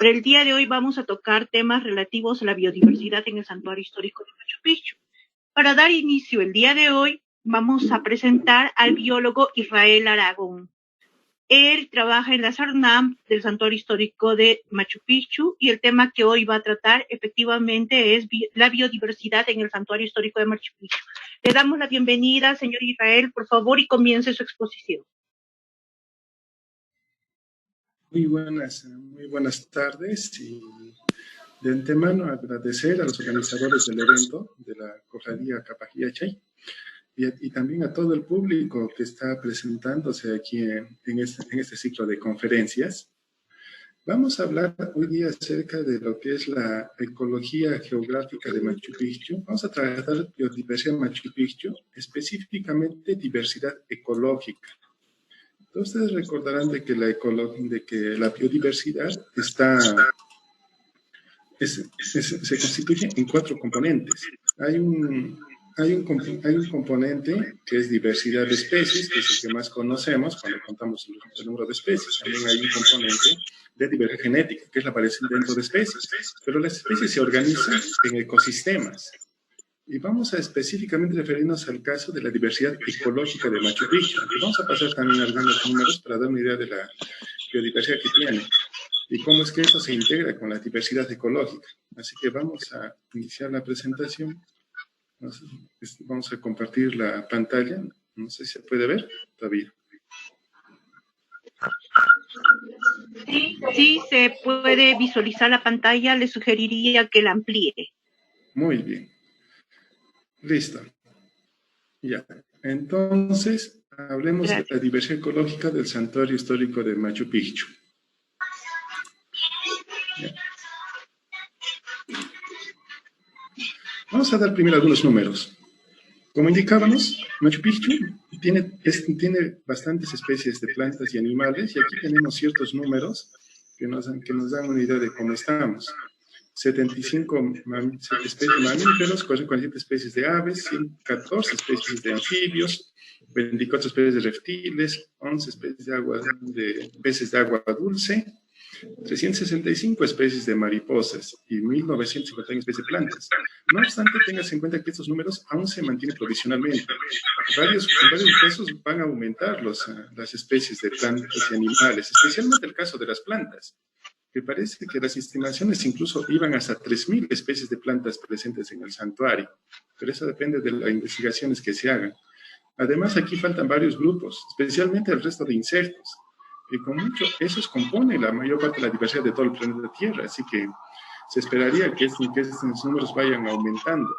Pero el día de hoy vamos a tocar temas relativos a la biodiversidad en el Santuario Histórico de Machu Picchu. Para dar inicio el día de hoy, vamos a presentar al biólogo Israel Aragón. Él trabaja en la SARNAM del Santuario Histórico de Machu Picchu y el tema que hoy va a tratar efectivamente es la biodiversidad en el Santuario Histórico de Machu Picchu. Le damos la bienvenida, señor Israel, por favor, y comience su exposición. Muy buenas tardes y de antemano agradecer a los organizadores del evento de la Cofradía Capac Yachay y también a todo el público que está presentándose aquí en este ciclo de conferencias. Vamos a hablar hoy día acerca de lo que es la ecología geográfica de Machu Picchu. Vamos a tratar biodiversidad de Machu Picchu, específicamente diversidad ecológica. Ustedes recordarán de que la biodiversidad se constituye en 4 componentes. Hay un componente que es diversidad de especies, que es el que más conocemos cuando contamos el número de especies. También hay un componente de diversidad genética, que es la variación dentro de especies. Pero las especies se organizan en ecosistemas. Y vamos a específicamente referirnos al caso de la diversidad ecológica de Machu Picchu. Y vamos a pasar también algunos números para dar una idea de la biodiversidad que tiene y cómo es que esto se integra con la diversidad ecológica. Así que vamos a iniciar la presentación. Vamos a compartir la pantalla. No sé si se puede ver todavía. Sí, se puede visualizar la pantalla. Le sugeriría que la amplíe. Muy bien. Listo. Ya. Entonces, hablemos de la diversidad ecológica del Santuario Histórico de Machu Picchu. Ya. Vamos a dar primero algunos números. Como indicábamos, Machu Picchu tiene bastantes especies de plantas y animales, y aquí tenemos ciertos números que nos dan una idea de cómo estamos. 75 especies de mamíferos, 47 especies de aves, 14 especies de anfibios, 24 especies de reptiles, 11 especies de peces de agua dulce, 365 especies de mariposas y 1951 especies de plantas. No obstante, tengas en cuenta que estos números aún se mantienen provisionalmente. En varios casos van a aumentar las especies de plantas y animales, especialmente el caso de las plantas, que parece que las estimaciones incluso iban hasta 3.000 especies de plantas presentes en el santuario, pero eso depende de las investigaciones que se hagan. Además, aquí faltan varios grupos, especialmente el resto de insectos, y con mucho, esos componen la mayor parte de la diversidad de todo el planeta Tierra, así que se esperaría que estos números vayan aumentando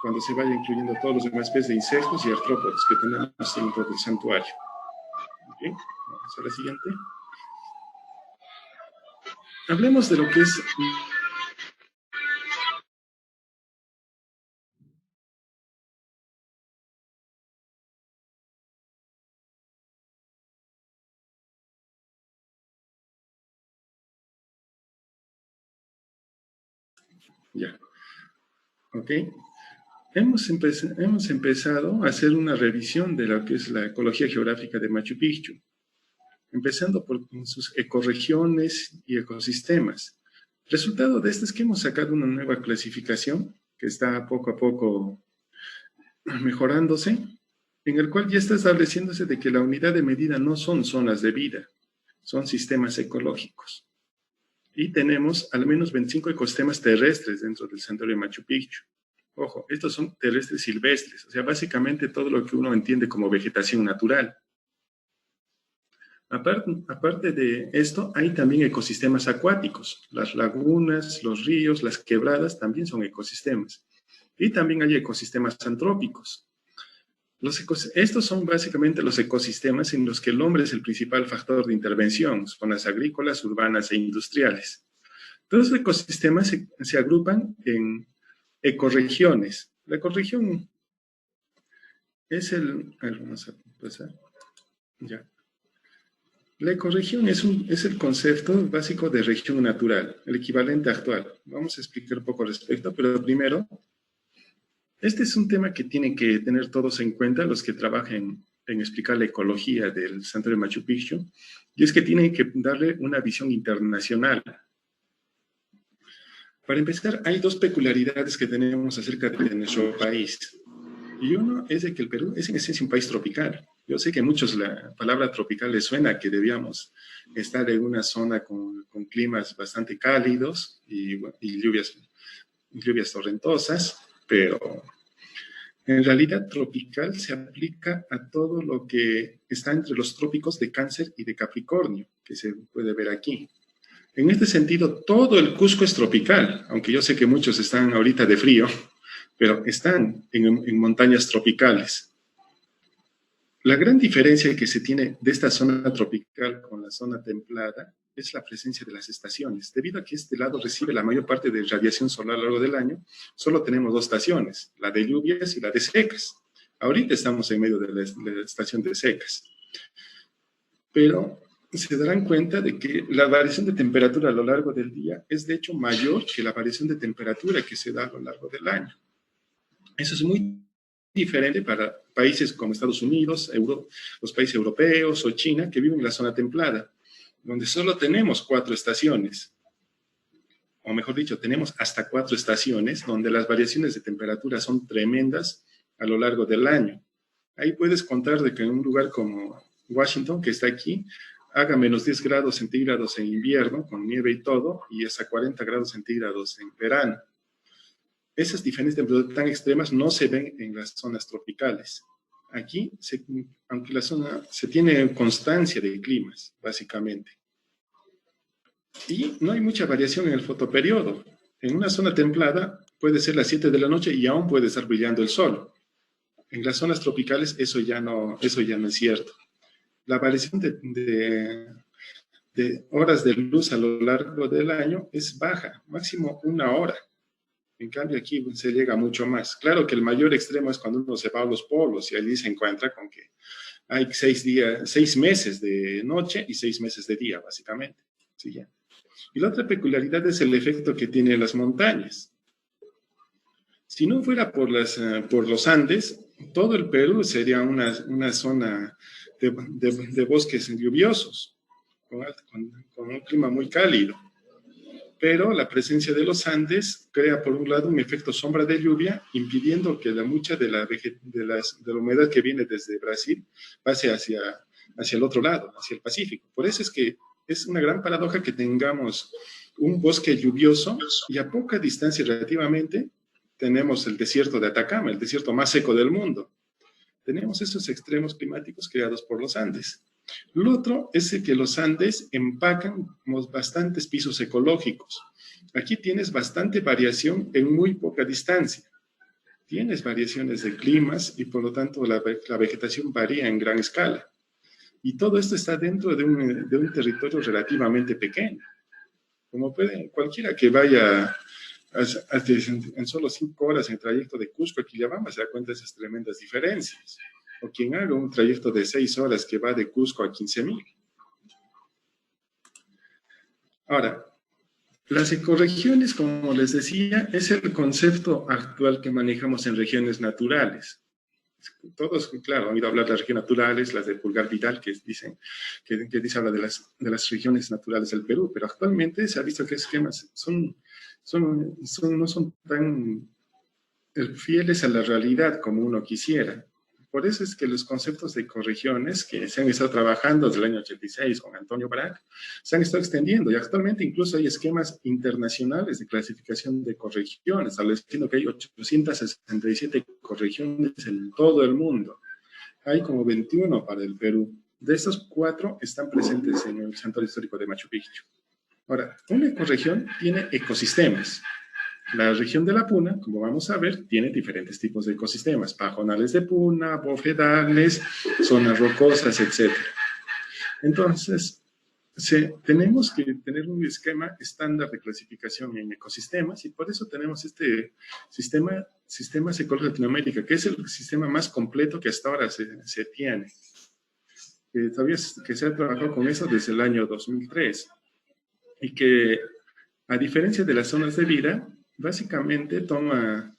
cuando se vaya incluyendo todos los demás especies de insectos y artrópodos que tenemos dentro del santuario. ¿Okay? Vamos a la siguiente. Hablemos de lo que es... Ya. ¿Ok? Hemos empezado a hacer una revisión de lo que es la ecología geográfica de Machu Picchu, empezando por sus ecorregiones y ecosistemas. Resultado de esto es que hemos sacado una nueva clasificación que está poco a poco mejorándose, en el cual ya está estableciéndose de que la unidad de medida no son zonas de vida, son sistemas ecológicos. Y tenemos al menos 25 ecosistemas terrestres dentro del santuario de Machu Picchu. Ojo, estos son terrestres silvestres, o sea, básicamente todo lo que uno entiende como vegetación natural. Aparte de esto, hay también ecosistemas acuáticos. Las lagunas, los ríos, las quebradas también son ecosistemas. Y también hay ecosistemas antrópicos. Estos son básicamente los ecosistemas en los que el hombre es el principal factor de intervención, zonas agrícolas, urbanas e industriales. Todos los ecosistemas se agrupan en ecorregiones. La ecorregión es vamos a pasar. Ya. La ecorregión es el concepto básico de región natural, el equivalente actual. Vamos a explicar un poco al respecto, pero primero, este es un tema que tienen que tener todos en cuenta los que trabajen en explicar la ecología del santuario de Machu Picchu, y es que tienen que darle una visión internacional. Para empezar, hay dos peculiaridades que tenemos acerca de nuestro país. Y uno es de que el Perú es en esencia un país tropical. Yo sé que a muchos la palabra tropical les suena que debíamos estar en una zona con climas bastante cálidos y lluvias torrentosas, pero en realidad tropical se aplica a todo lo que está entre los trópicos de Cáncer y de Capricornio, que se puede ver aquí. En este sentido, todo el Cusco es tropical, aunque yo sé que muchos están ahorita de frío, pero están en montañas tropicales. La gran diferencia que se tiene de esta zona tropical con la zona templada es la presencia de las estaciones. Debido a que este lado recibe la mayor parte de radiación solar a lo largo del año, solo tenemos dos estaciones, la de lluvias y la de secas. Ahorita estamos en medio de la estación de secas. Pero se darán cuenta de que la variación de temperatura a lo largo del día es de hecho mayor que la variación de temperatura que se da a lo largo del año. Eso es muy diferente para países como Estados Unidos, los países europeos o China que viven en la zona templada, donde solo tenemos 4 estaciones, o mejor dicho, tenemos hasta 4 estaciones donde las variaciones de temperatura son tremendas a lo largo del año. Ahí puedes contar de que en un lugar como Washington, que está aquí, haga menos 10 grados centígrados en invierno, con nieve y todo, y hasta 40 grados centígrados en verano. Esas diferencias de temperatura tan extremas no se ven en las zonas tropicales. Aquí, aunque la zona se tiene constancia de climas, básicamente. Y no hay mucha variación en el fotoperiodo. En una zona templada puede ser las 7 de la noche y aún puede estar brillando el sol. En las zonas tropicales eso ya no es cierto. La variación de horas de luz a lo largo del año es baja, máximo 1 hora. En cambio aquí se llega mucho más. Claro que el mayor extremo es cuando uno se va a los polos y allí se encuentra con que hay 6 meses de noche y 6 meses de día, básicamente. ¿Sí, ya? Y la otra peculiaridad es el efecto que tienen las montañas. Si no fuera por los Andes, todo el Perú sería una zona de bosques lluviosos, con un clima muy cálido. Pero la presencia de los Andes crea, por un lado, un efecto sombra de lluvia, impidiendo que mucha de la humedad que viene desde Brasil pase hacia el otro lado, hacia el Pacífico. Por eso es que es una gran paradoja que tengamos un bosque lluvioso y a poca distancia relativamente tenemos el desierto de Atacama, el desierto más seco del mundo. Tenemos esos extremos climáticos creados por los Andes. Lo otro es que los Andes empacan bastantes pisos ecológicos. Aquí tienes bastante variación en muy poca distancia. Tienes variaciones de climas y por lo tanto la vegetación varía en gran escala. Y todo esto está dentro de un territorio relativamente pequeño. Como cualquiera que vaya en solo 5 horas en trayecto de Cusco a Quillabamba se da cuenta de esas tremendas diferencias. O quien haga un trayecto de 6 horas que va de Cusco a 15.000. Ahora, las ecorregiones, como les decía, es el concepto actual que manejamos en regiones naturales. Todos, claro, han oído hablar de las regiones naturales, las de Pulgar Vidal, que habla de las regiones naturales del Perú, pero actualmente se ha visto que esquemas no son tan fieles a la realidad como uno quisiera. Por eso es que los conceptos de ecorregiones que se han estado trabajando desde el año 86 con Antonio Brac se han estado extendiendo y actualmente incluso hay esquemas internacionales de clasificación de ecorregiones, estableciendo que hay 867 ecorregiones en todo el mundo. Hay como 21 para el Perú. De esos 4 están presentes en el Santuario Histórico de Machu Picchu. Ahora, una ecorregión tiene ecosistemas. La región de la Puna, como vamos a ver, tiene diferentes tipos de ecosistemas, pajonales de puna, bofedales, zonas rocosas, etc. Entonces, tenemos que tener un esquema estándar de clasificación en ecosistemas y por eso tenemos este Sistemas Ecológicos de Latinoamérica, que es el sistema más completo que hasta ahora se tiene. Todavía que se ha trabajado con eso desde el año 2003 y que, a diferencia de las zonas de vida, básicamente toma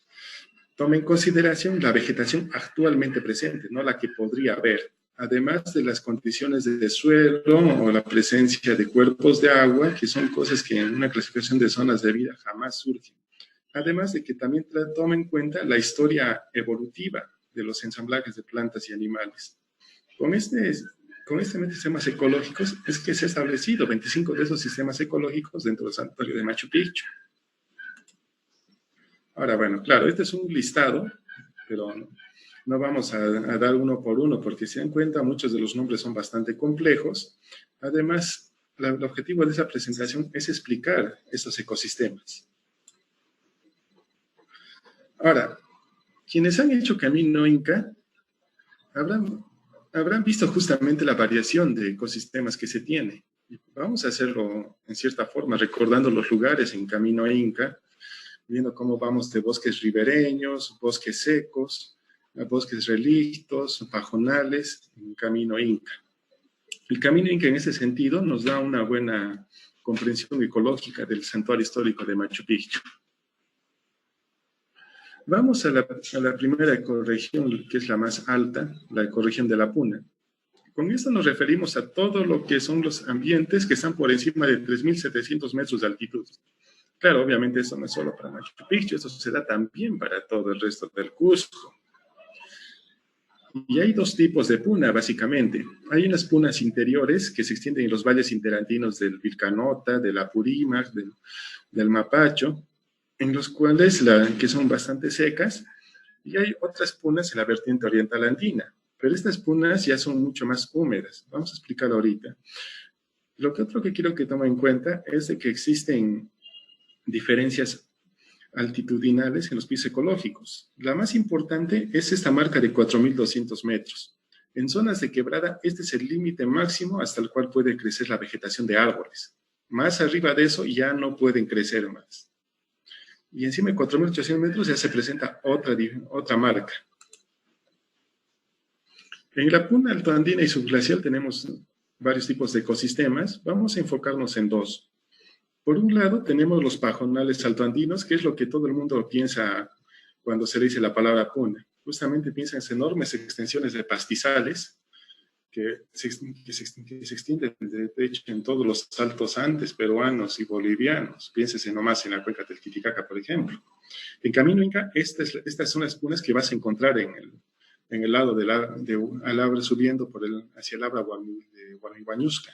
en consideración la vegetación actualmente presente, no la que podría haber. además de las condiciones de suelo o la presencia de cuerpos de agua, que son cosas que en una clasificación de zonas de vida jamás surgen. Además de que también toma en cuenta la historia evolutiva de los ensamblajes de plantas y animales. Con estos sistemas ecológicos es que se ha establecido 25 de esos sistemas ecológicos dentro del santuario de Machu Picchu. Ahora, bueno, claro, este es un listado, pero no vamos a dar uno por uno, porque si dan cuenta, muchos de los nombres son bastante complejos. Además, el objetivo de esa presentación es explicar estos ecosistemas. Ahora, quienes han hecho Camino Inca habrán visto justamente la variación de ecosistemas que se tiene. Vamos a hacerlo en cierta forma, recordando los lugares en Camino Inca, viendo cómo vamos de bosques ribereños, bosques secos, a bosques relictos, pajonales, en Camino Inca. El Camino Inca en ese sentido nos da una buena comprensión ecológica del santuario histórico de Machu Picchu. Vamos a la primera ecorregión, que es la más alta, la ecorregión de la Puna. Con esto nos referimos a todo lo que son los ambientes que están por encima de 3.700 metros de altitud. Claro, obviamente eso no es solo para Machu Picchu, eso se da también para todo el resto del Cusco. Y hay dos tipos de puna, básicamente. Hay unas punas interiores que se extienden en los valles interandinos del Vilcanota, del Apurímac, del Mapacho, en los cuales que son bastante secas, y hay otras punas en la vertiente oriental andina, pero estas punas ya son mucho más húmedas. Vamos a explicarlo ahorita. Lo que otro que quiero que tomen en cuenta es de que existen diferencias altitudinales en los pisos ecológicos. La más importante es esta marca de 4.200 metros. En zonas de quebrada, este es el límite máximo hasta el cual puede crecer la vegetación de árboles. Más arriba de eso ya no pueden crecer más. Y encima de 4.800 metros ya se presenta otra marca. En la Puna altoandina y subglacial tenemos varios tipos de ecosistemas. Vamos a enfocarnos en dos. Por un lado, tenemos los pajonales altoandinos, que es lo que todo el mundo piensa cuando se dice la palabra puna. Justamente piensan en enormes extensiones de pastizales que se extienden, de hecho, en todos los altos Andes peruanos y bolivianos. Piénsese nomás en la cuenca del Titicaca, por ejemplo. En Camino Inca, estas son las punas que vas a encontrar en el lado al Abra, subiendo hacia el Abra de Huayhuañusca.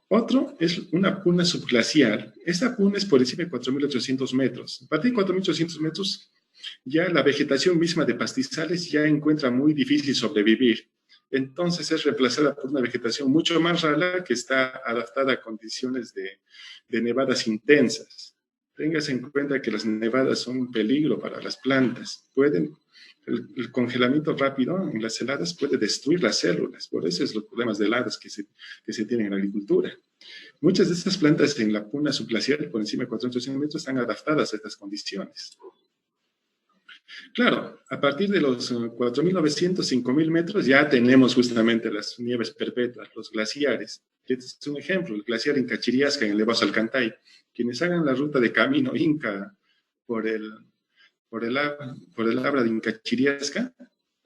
Otro es una puna subglacial. Esta puna es por encima de 4.800 metros. A partir de 4.800 metros, ya la vegetación misma de pastizales ya encuentra muy difícil sobrevivir. Entonces es reemplazada por una vegetación mucho más rala que está adaptada a condiciones de nevadas intensas. Téngase en cuenta que las nevadas son un peligro para las plantas. El congelamiento rápido en las heladas puede destruir las células. Por eso es los problemas de heladas que se tienen en la agricultura. Muchas de estas plantas en la puna subglacial, por encima de 400 metros, están adaptadas a estas condiciones. Claro, a partir de los 4.900, 5.000 metros ya tenemos justamente las nieves perpetuas, los glaciares. Este es un ejemplo, el glaciar Incachiriasca en el Levazo Alcantay. Quienes hagan la ruta de Camino Inca por el Abra de Incachiriasca,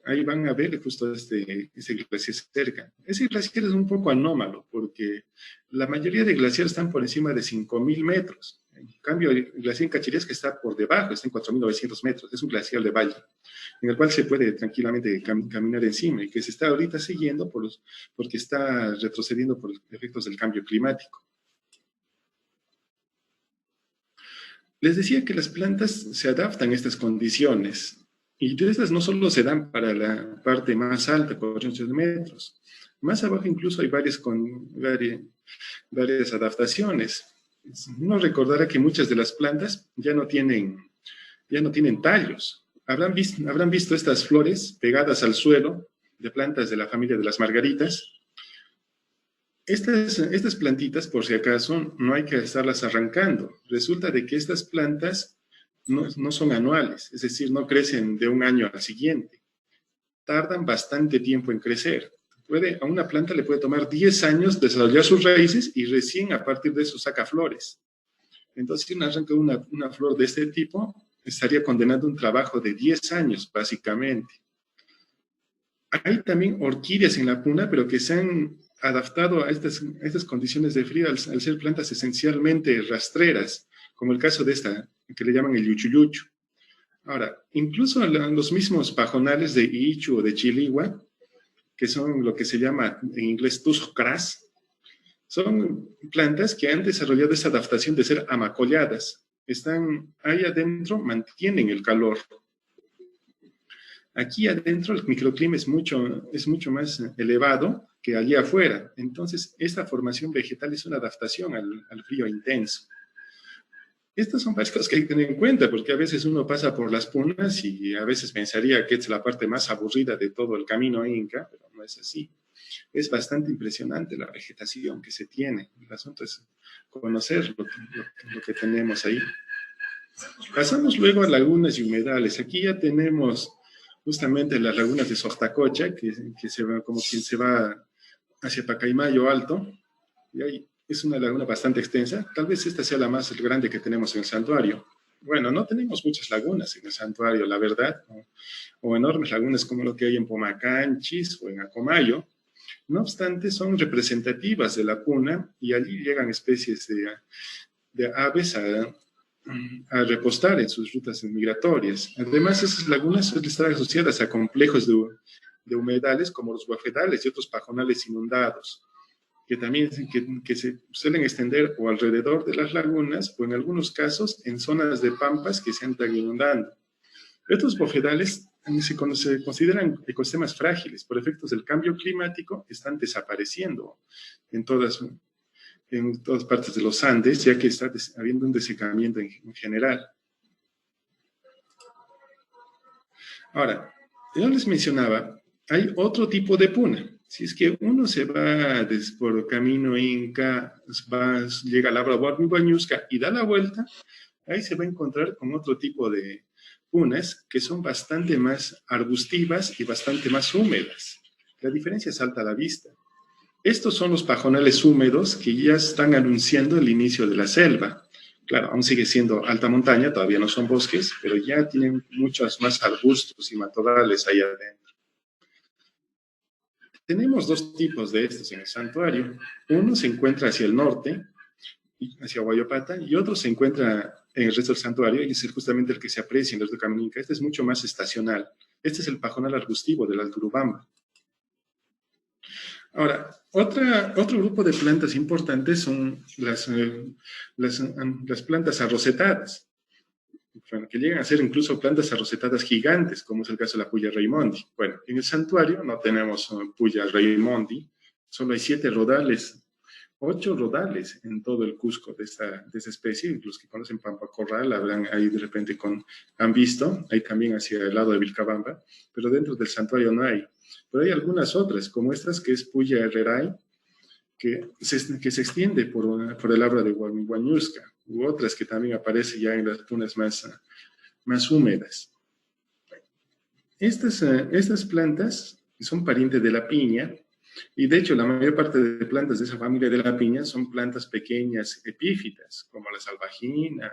ahí van a ver justo ese glaciar cerca. Ese glaciar es un poco anómalo porque la mayoría de glaciares están por encima de 5.000 metros. En cambio, el glaciar Incachiriasca está por debajo, está en 4.900 metros. Es un glaciar de valle, en el cual se puede tranquilamente caminar encima y que se está ahorita siguiendo porque está retrocediendo por efectos del cambio climático. Les decía que las plantas se adaptan a estas condiciones y de estas no solo se dan para la parte más alta, 400 metros. Más abajo incluso hay varias adaptaciones. Uno recordará que muchas de las plantas ya no tienen tallos. Habrán visto estas flores pegadas al suelo de plantas de la familia de las margaritas. Estas plantitas, por si acaso, no hay que estarlas arrancando. Resulta de que estas plantas no son anuales, es decir, no crecen de un año al siguiente. Tardan bastante tiempo en crecer. A una planta le puede tomar 10 años desarrollar sus raíces y recién a partir de eso saca flores. Entonces, si uno arranca una flor de este tipo, estaría condenando un trabajo de 10 años, básicamente. Hay también orquídeas en la puna, pero que se han adaptado a estas condiciones de frío al ser plantas esencialmente rastreras, como el caso de esta, que le llaman el yuchuyuchu. Ahora, incluso los mismos pajonales de Ichu o de Chiligua, que son lo que se llama en inglés tuscras, son plantas que han desarrollado esa adaptación de ser amacolladas. Están ahí adentro, mantienen el calor. Aquí adentro el microclima es mucho más elevado que allí afuera. Entonces, esta formación vegetal es una adaptación al frío intenso. Estas son varias cosas que hay que tener en cuenta, porque a veces uno pasa por las punas y a veces pensaría que es la parte más aburrida de todo el camino inca, pero no es así. Es bastante impresionante la vegetación que se tiene. El asunto es conocer lo que tenemos ahí. Pasamos luego a lagunas y humedales. Aquí ya tenemos justamente las lagunas de Sotacocha, que se va como quien se va hacia Pacaimayo Alto, y ahí es una laguna bastante extensa. Tal vez esta sea la más grande que tenemos en el santuario. Bueno, no tenemos muchas lagunas en el santuario, la verdad, o enormes lagunas como lo que hay en Pomacanchis o en Acomayo. No obstante, son representativas de la puna y allí llegan especies de aves a repostar en sus rutas migratorias. Además, esas lagunas suelen estar asociadas a complejos de humedales como los guafedales y otros pajonales inundados, que también que se suelen extender o alrededor de las lagunas o en algunos casos en zonas de pampas que se están inundando. Estos bofedales se consideran ecosistemas frágiles. Por efectos del cambio climático están desapareciendo en todas partes de los Andes, ya que está habiendo un desecamiento en general. Ahora, yo les mencionaba, hay otro tipo de puna. Si es que uno se va por camino Inca, llega a la Huayñusca y da la vuelta, ahí se va a encontrar con otro tipo de punas que son bastante más arbustivas y bastante más húmedas. La diferencia salta a la vista. Estos son los pajonales húmedos que ya están anunciando el inicio de la selva. Claro, aún sigue siendo alta montaña, todavía no son bosques, pero ya tienen muchos más arbustos y matorrales ahí adentro. Tenemos dos tipos de estos en el santuario. Uno se encuentra hacia el norte, hacia Huayopata, y otro se encuentra en el resto del santuario, y es justamente el que se aprecia en el resto de Camino Inca. Este es mucho más estacional. Este es el pajonal arbustivo del Alto Urubamba. Ahora, otro grupo de plantas importantes son las plantas arrocetadas, que llegan a ser incluso plantas arrocetadas gigantes, como es el caso de la Puya Raimondi. Bueno, en el santuario no tenemos Puya Raimondi, solo hay 7 rodales, 8 rodales en todo el Cusco de esta especie. Los que conocen Pampa Corral habrán ahí de repente han visto, hay también hacia el lado de Vilcabamba, pero dentro del santuario no hay. Pero hay algunas otras, como estas, que es Puya Herreray, que se extiende por el área de Huayñusca, u otras que también aparecen ya en las punas más húmedas. Estas plantas son parientes de la piña, y de hecho la mayor parte de plantas de esa familia de la piña son plantas pequeñas epífitas, como la salvagina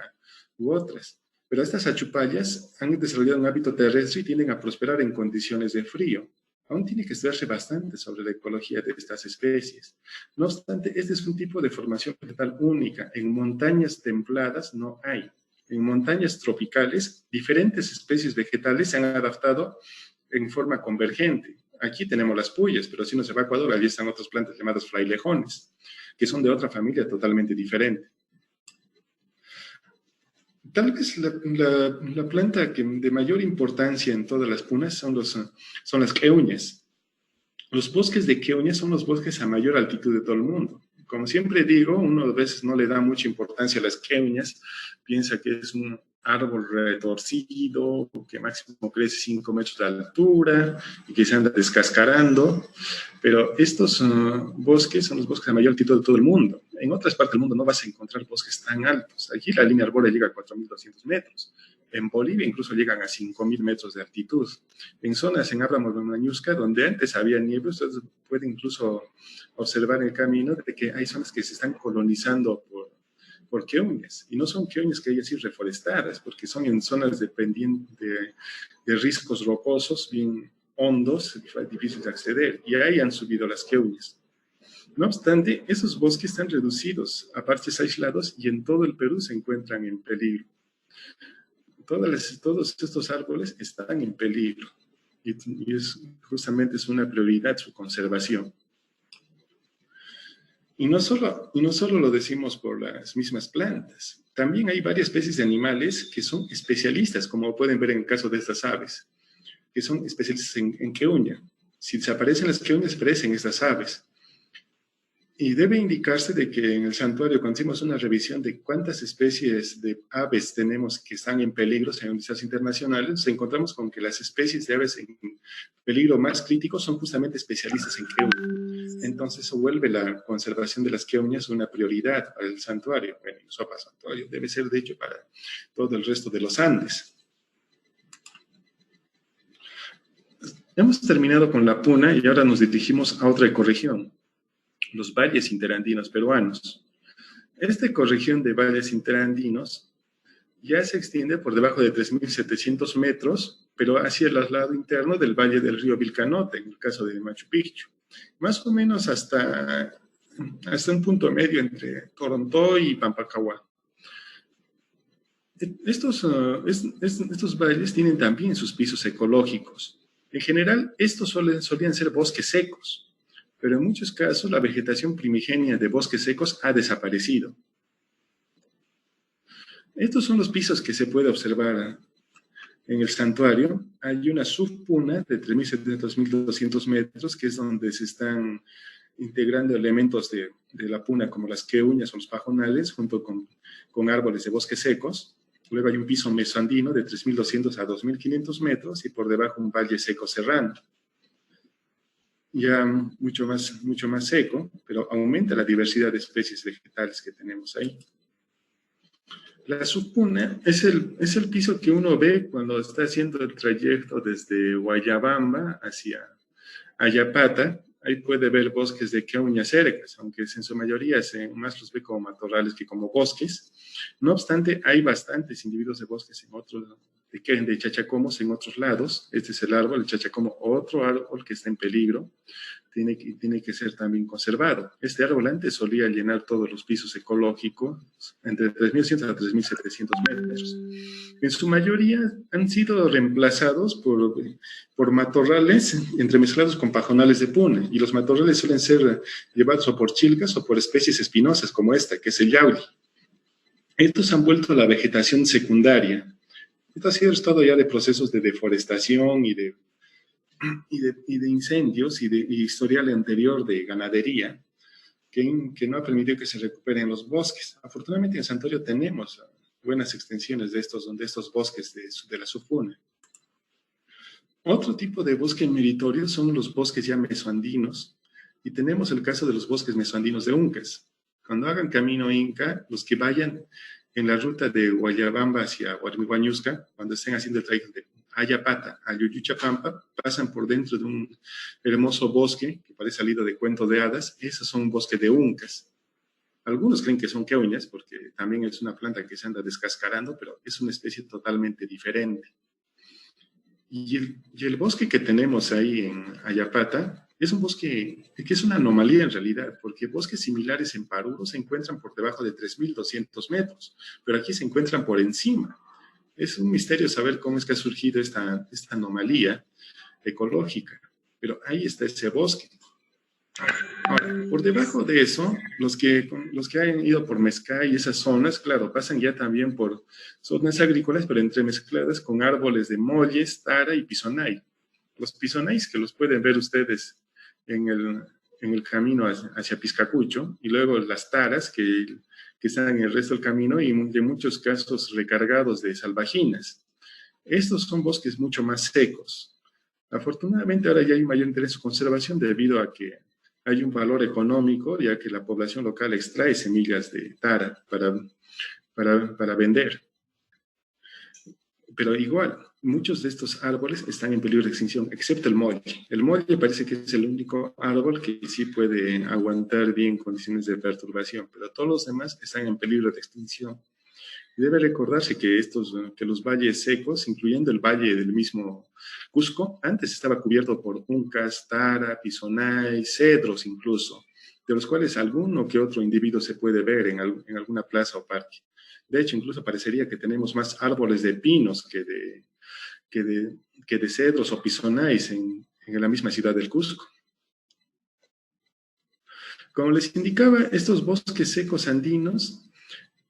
u otras. Pero estas achupallas han desarrollado un hábito terrestre y tienden a prosperar en condiciones de frío. Aún tiene que estudiarse bastante sobre la ecología de estas especies. No obstante, este es un tipo de formación vegetal única. En montañas templadas no hay. En montañas tropicales, diferentes especies vegetales se han adaptado en forma convergente. Aquí tenemos las puyas, pero si uno se va a Ecuador, allí están otras plantas llamadas frailejones, que son de otra familia totalmente diferente. Tal vez la planta de mayor importancia en todas las punas son las queuñas. Los bosques de queuñas son los bosques a mayor altitud de todo el mundo. Como siempre digo, uno a veces no le da mucha importancia a las queuñas, piensa que es un árbol retorcido, que máximo crece 5 metros de altura y que se anda descascarando, pero estos bosques son los bosques a mayor altitud de todo el mundo. En otras partes del mundo no vas a encontrar bosques tan altos. Aquí la línea arbórea llega a 4.200 metros. En Bolivia incluso llegan a 5.000 metros de altitud. En zonas en Huayñusca, donde antes había nieve, usted puede incluso observar en el camino de que hay zonas que se están colonizando por queuñas, y no son queuñas que hay así reforestadas, porque son en zonas de riscos rocosos bien hondos, difíciles de acceder, y ahí han subido las queuñas. No obstante, esos bosques están reducidos a parches aislados y en todo el Perú se encuentran en peligro. Todos estos árboles están en peligro y justamente es una prioridad su conservación. Y no solo lo decimos por las mismas plantas, también hay varias especies de animales que son especialistas, como pueden ver en el caso de estas aves, que son especialistas en queuña. Si desaparecen las queuñas, aparecen estas aves. Y debe indicarse de que en el santuario, cuando hicimos una revisión de cuántas especies de aves tenemos que están en peligro según listas internacionales, nos encontramos con que las especies de aves en peligro más crítico son justamente especialistas en queuña. Entonces, eso vuelve la conservación de las queuñas una prioridad para el santuario. Bueno, el Sopa Santuario debe ser, de hecho, para todo el resto de los Andes. Hemos terminado con la puna y ahora nos dirigimos a otra ecorregión, los valles interandinos peruanos. Esta ecorregión de valles interandinos ya se extiende por debajo de 3.700 metros, pero hacia el lado interno del valle del río Vilcanote, en el caso de Machu Picchu. Más o menos hasta un punto medio entre Toronto y Pampacahuá. Estos valles tienen también sus pisos ecológicos. En general, estos solían ser bosques secos, pero en muchos casos la vegetación primigenia de bosques secos ha desaparecido. Estos son los pisos que se puede observar en el santuario. Hay una subpuna de 3.700 a 2.200 metros, que es donde se están integrando elementos de la puna, como las queuñas o los pajonales, junto con árboles de bosques secos. Luego hay un piso mesoandino de 3.200 a 2.500 metros y por debajo un valle seco serrano. Ya mucho más seco, pero aumenta la diversidad de especies vegetales que tenemos ahí. La subpuna es el piso que uno ve cuando está haciendo el trayecto desde Guayabamba hacia Ayapata. Ahí puede ver bosques de queuñas cercas, aunque en su mayoría más los ve como matorrales que como bosques. No obstante, hay bastantes individuos de bosques de chachacomos en otros lados. Este es el árbol, el chachacomo, otro árbol que está en peligro. Tiene que ser también conservado. Este árbol antes solía llenar todos los pisos ecológicos entre 3.100 a 3.700 metros. En su mayoría han sido reemplazados por matorrales entremezclados con pajonales de puna, y los matorrales suelen ser llevados o por chilcas o por especies espinosas como esta, que es el yauli. Estos han vuelto a la vegetación secundaria. Esto ha sido el resultado ya de procesos de deforestación y de incendios y historial anterior de ganadería que no ha permitido que se recuperen los bosques. Afortunadamente en Santuario tenemos buenas extensiones de estos bosques de la subpuna. Otro tipo de bosque meritorio son los bosques ya mesoandinos, y tenemos el caso de los bosques mesoandinos de Uncas. Cuando hagan camino Inca, los que vayan en la ruta de Guayabamba hacia Huayñusca, cuando estén haciendo el trayecto de Ayapata a Yuyuchapampa, pasan por dentro de un hermoso bosque que parece salido de cuento de hadas. Esos son bosques de Uncas. Algunos creen que son queuñas, porque también es una planta que se anda descascarando, pero es una especie totalmente diferente. Y el bosque que tenemos ahí en Ayapata es un bosque que es una anomalía en realidad, porque bosques similares en Paruro se encuentran por debajo de 3.200 metros, pero aquí se encuentran por encima. Es un misterio saber cómo es que ha surgido esta anomalía ecológica, pero ahí está ese bosque. Ahora, por debajo de eso, los que han ido por Mezcay y esas zonas, claro, pasan ya también por zonas agrícolas, pero entremezcladas con árboles de molles, tara y pisonay. Los pisonays que los pueden ver ustedes en el camino hacia Piscacucho, y luego las taras que están en el resto del camino y en muchos casos recargados de salvajinas. Estos son bosques mucho más secos. Afortunadamente ahora ya hay mayor interés en su conservación debido a que hay un valor económico, ya que la población local extrae semillas de tara para vender. Pero igual, muchos de estos árboles están en peligro de extinción, excepto el molle. El molle parece que es el único árbol que sí puede aguantar bien condiciones de perturbación, pero todos los demás están en peligro de extinción. Debe recordarse que los valles secos, incluyendo el valle del mismo Cusco, antes estaba cubierto por uncas, tara, pisonay, cedros incluso, de los cuales alguno que otro individuo se puede ver en alguna plaza o parque. De hecho, incluso parecería que tenemos más árboles de pinos que de cedros o pisonays en la misma ciudad del Cusco. Como les indicaba, estos bosques secos andinos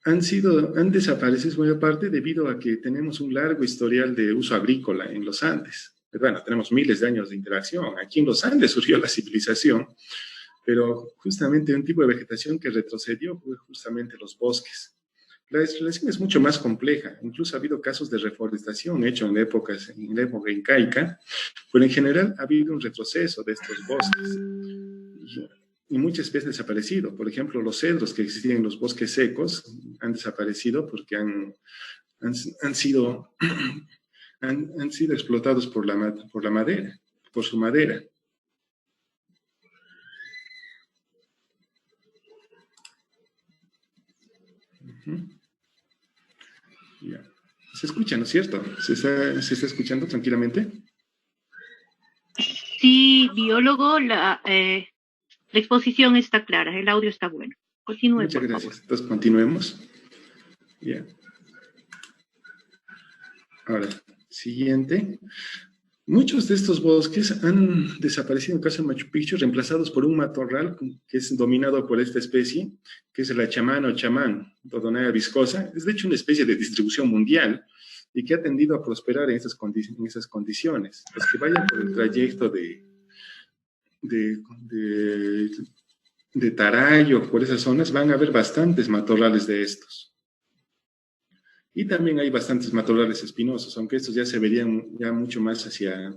han desaparecido muy aparte debido a que tenemos un largo historial de uso agrícola en los Andes. Bueno, tenemos miles de años de interacción. Aquí en los Andes surgió la civilización, pero justamente un tipo de vegetación que retrocedió fue justamente los bosques. La relación es mucho más compleja. Incluso ha habido casos de reforestación hecho en la época incaica, pero en general ha habido un retroceso de estos bosques. Y muchas especies han desaparecido. Por ejemplo, los cedros que existían en los bosques secos han desaparecido porque han sido explotados por la madera, por su madera. Ya. Se escucha, ¿no es cierto? ¿Se está escuchando tranquilamente? Sí, biólogo, la exposición está clara, el audio está bueno. Continúe, Muchas por gracias. favor. Entonces, continuemos. Ya. Ahora, siguiente. Muchos de estos bosques han desaparecido en el caso de Machu Picchu, reemplazados por un matorral que es dominado por esta especie, que es la chamán o chamán, Dodonea viscosa. Es de hecho una especie de distribución mundial y que ha tendido a prosperar en esas condiciones. Los que vayan por el trayecto de Tarayo, por esas zonas, van a ver bastantes matorrales de estos. Y también hay bastantes matorrales espinosos, aunque estos ya se verían ya mucho más hacia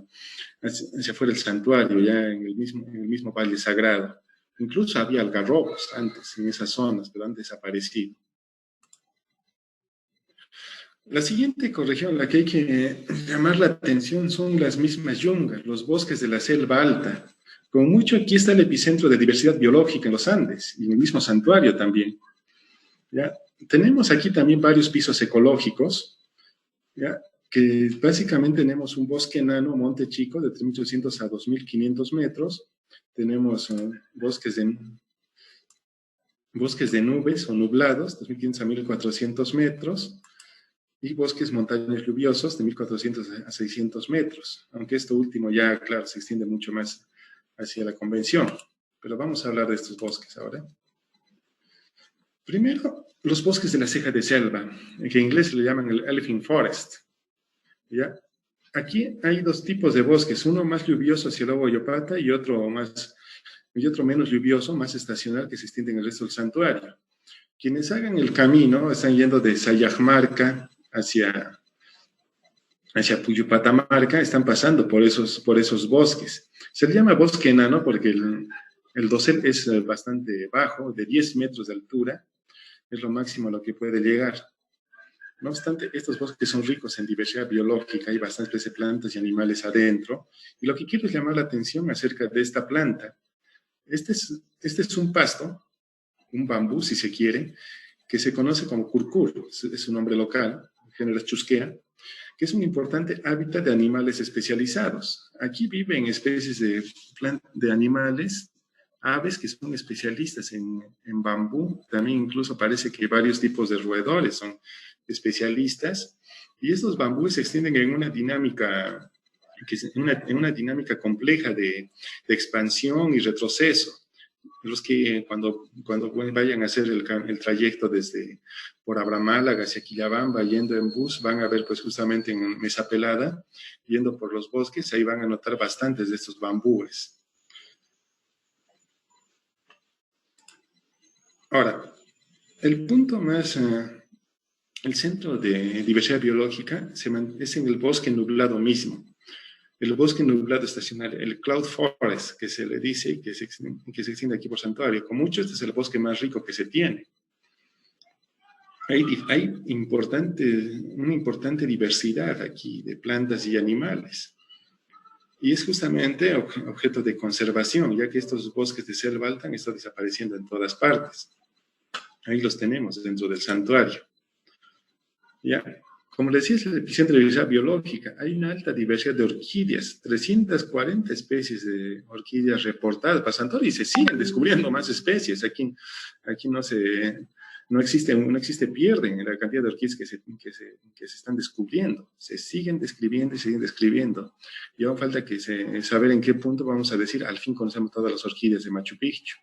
fuera del santuario, ya en el mismo Valle Sagrado. Incluso había algarrobos antes en esas zonas, pero han desaparecido. La siguiente ecorregión a la que hay que llamar la atención son las mismas yungas, los bosques de la selva alta. Como mucho, aquí está el epicentro de diversidad biológica en los Andes y en el mismo santuario también. ¿Ya? Tenemos aquí también varios pisos ecológicos, ¿ya? Que básicamente tenemos un bosque enano, Monte Chico, de 3.800 a 2.500 metros. Tenemos bosques de nubes o nublados, 2.500 a 1.400 metros. Y bosques montaños lluviosos de 1.400 a 600 metros. Aunque esto último ya, claro, se extiende mucho más hacia la convención. Pero vamos a hablar de estos bosques ahora. Primero, los bosques de la ceja de selva, que en inglés le llaman el Elephant Forest. ¿Ya? Aquí hay dos tipos de bosques, uno más lluvioso hacia el Lobo Yopata y otro menos lluvioso, más estacional, que se extiende en el resto del santuario. Quienes hagan el camino están yendo de Sayaxmarca hacia Puyupatamarca, están pasando por esos bosques. Se le llama bosque enano porque el dosel es bastante bajo, de 10 metros de altura, es lo máximo a lo que puede llegar. No obstante, estos bosques son ricos en diversidad biológica, hay bastantes plantas y animales adentro, y lo que quiero es llamar la atención acerca de esta planta. Este es un pasto, un bambú si se quiere, que se conoce como curcur, es un nombre local, el género es chusquea, que es un importante hábitat de animales especializados. Aquí viven especies de animales, aves que son especialistas en bambú, también incluso parece que varios tipos de roedores son especialistas, y estos bambúes se extienden en una dinámica, en una dinámica compleja de expansión y retroceso. Los que cuando vayan a hacer el trayecto por Abramálaga hacia Quillabamba, yendo en bus, van a ver pues justamente en Mesa Pelada, yendo por los bosques, ahí van a notar bastantes de estos bambúes. Ahora, el punto más, el centro de diversidad biológica es en el bosque nublado mismo. El bosque nublado estacional, el cloud forest, que se le dice, que se extiende aquí por santuario. Con mucho, este es el bosque más rico que se tiene. Hay una importante diversidad aquí de plantas y animales. Y es justamente objeto de conservación, ya que estos bosques de selva alta han estado desapareciendo en todas partes. Ahí los tenemos dentro del santuario. ¿Ya? Como les decía, es el epicentro de diversidad biológica. Hay una alta diversidad de orquídeas, 340 especies de orquídeas reportadas para Santorini, y se siguen descubriendo más especies. Aquí no existe pierde en la cantidad de orquídeas que se están descubriendo. Se siguen describiendo y siguen describiendo. Y aún falta saber en qué punto vamos a decir, al fin conocemos todas las orquídeas de Machu Picchu.